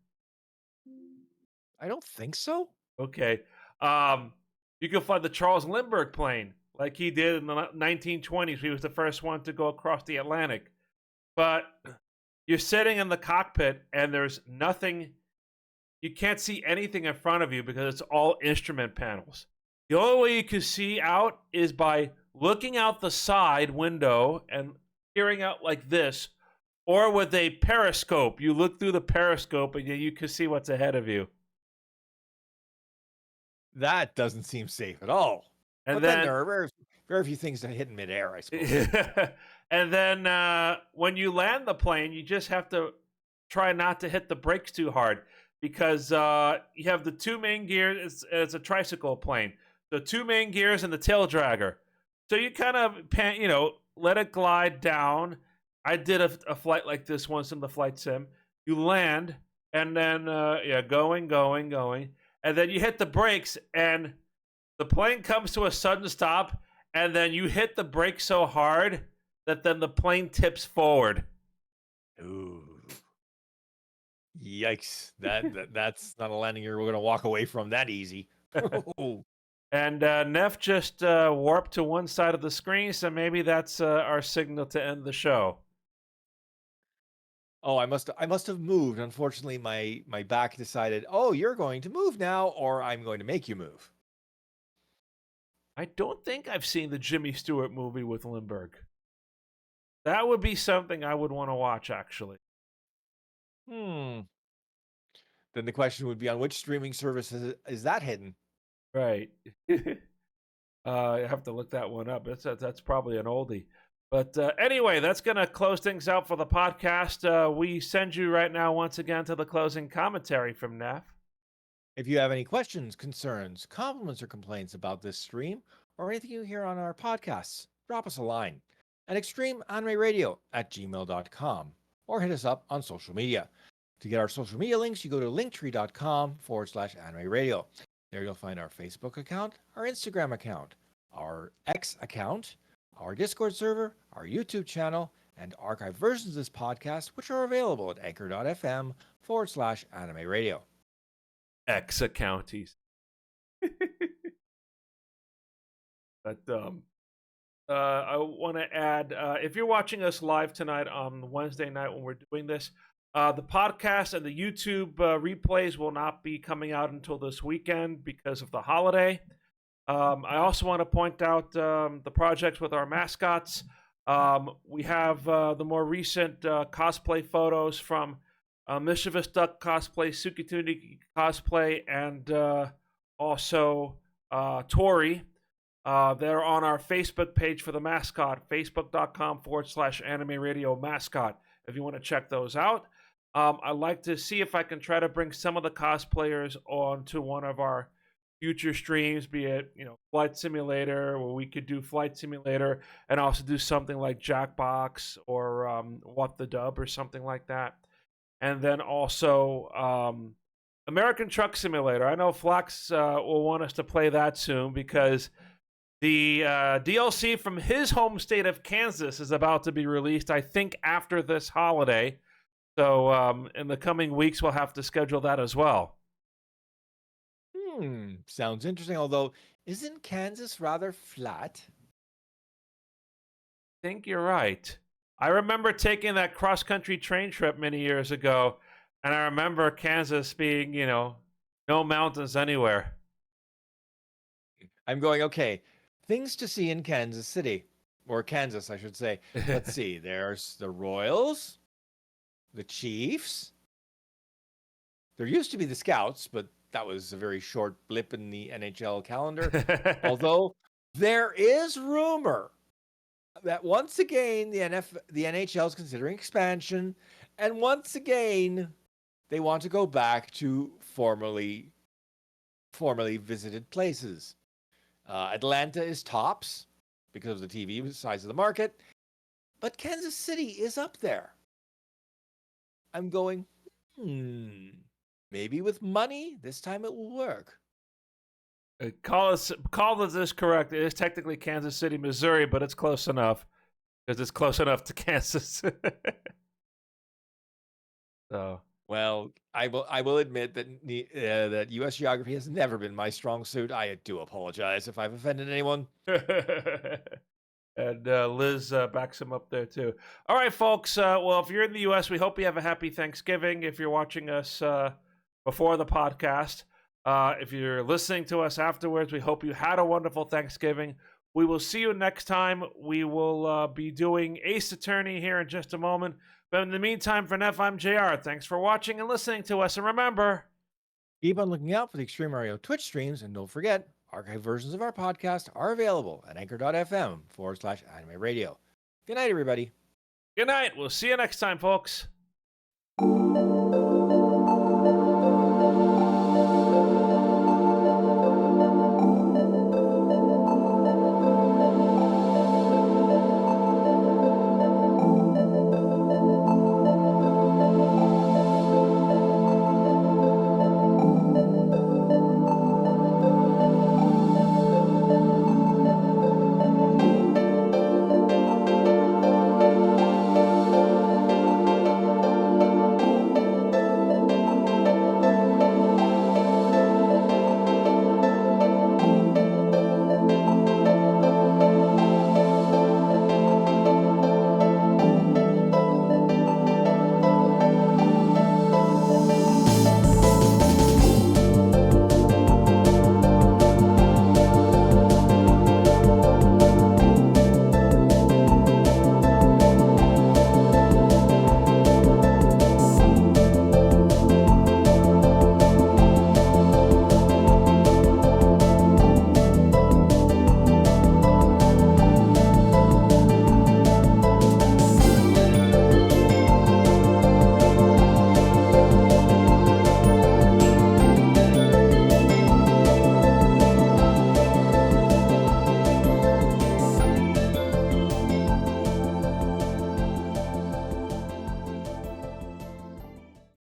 I don't think so. Okay. You can fly the Charles Lindbergh plane like he did in the 1920s. He was the first one to go across the Atlantic. But you're sitting in the cockpit and there's nothing. You can't see anything in front of you because it's all instrument panels. The only way you can see out is by looking out the side window and peering out like this, or with a periscope. You look through the periscope and you can see what's ahead of you. That doesn't seem safe at all. And but then there are very, very few things that hit in midair, I suppose. And then when you land the plane, you just have to try not to hit the brakes too hard because you have the two main gears. It's a tricycle plane. So two main gears and the tail dragger. So you kind of, let it glide down. I did a flight like this once in the flight sim. You land and then, going. And then you hit the brakes and the plane comes to a sudden stop. And then you hit the brakes so hard that then the plane tips forward. Ooh. Yikes. That's not a landing you're going to walk away from that easy. And Neff just warped to one side of the screen, so maybe that's our signal to end the show. Oh, I must have moved. Unfortunately, my back decided, oh, you're going to move now, or I'm going to make you move. I don't think I've seen the Jimmy Stewart movie with Lindbergh. That would be something I would want to watch, actually. Then the question would be, on which streaming service is that hidden? Right. I have to look that one up. That's probably an oldie. But anyway, that's going to close things out for the podcast. We send you right now once again to the closing commentary from Neff. If you have any questions, concerns, compliments, or complaints about this stream or anything you hear on our podcasts, drop us a line at extremeanimeradio@gmail.com or hit us up on social media. To get our social media links, you go to linktree.com/animeradio. There you'll find our Facebook account, our Instagram account, our X account, our Discord server, our YouTube channel, and archived versions of this podcast, which are available at anchor.fm/animeradio. X accounties. But I want to add, if you're watching us live tonight on Wednesday night when we're doing this, the podcast and the YouTube replays will not be coming out until this weekend because of the holiday. I also want to point out the projects with our mascots. We have the more recent cosplay photos from Mischievous Duck cosplay, Sukituni cosplay, and also Tori. They're on our Facebook page for the mascot, facebook.com/anime radio mascot, if you want to check those out. I'd like to see if I can try to bring some of the cosplayers onto one of our future streams, be it, Flight Simulator, where we could do Flight Simulator and also do something like Jackbox or What the Dub or something like that. And then also American Truck Simulator. I know Flax will want us to play that soon because the DLC from his home state of Kansas is about to be released, I think, after this holiday. So in the coming weeks, we'll have to schedule that as well. Sounds interesting, although isn't Kansas rather flat? I think you're right. I remember taking that cross-country train trip many years ago, and I remember Kansas being, no mountains anywhere. I'm going, okay, things to see in Kansas City, or Kansas, I should say. Let's see, there's the Royals, the Chiefs. There used to be the Scouts, but that was a very short blip in the NHL calendar. Although there is rumor that once again the NHL is considering expansion, and once again they want to go back to formerly formerly visited places. Atlanta is tops because of the TV size of the market, but Kansas City is up there. I'm going, maybe with money, this time it will work. Call this correct. It is technically Kansas City, Missouri, but it's close enough because it's close enough to Kansas. So, well, I will admit that that U.S. geography has never been my strong suit. I do apologize if I've offended anyone. And Liz backs him up there too. All right, folks. Well, if you're in the U.S., we hope you have a happy Thanksgiving. If you're watching us before the podcast, if you're listening to us afterwards, we hope you had a wonderful Thanksgiving. We will see you next time. We will be doing Ace Attorney here in just a moment. But in the meantime, for Neff, I'm JR. Thanks for watching and listening to us. And remember, keep on looking out for the Extreme Mario Twitch streams. And don't forget, archive versions of our podcast are available at anchor.fm/anime radio. Good night, everybody. Good night. We'll see you next time, folks.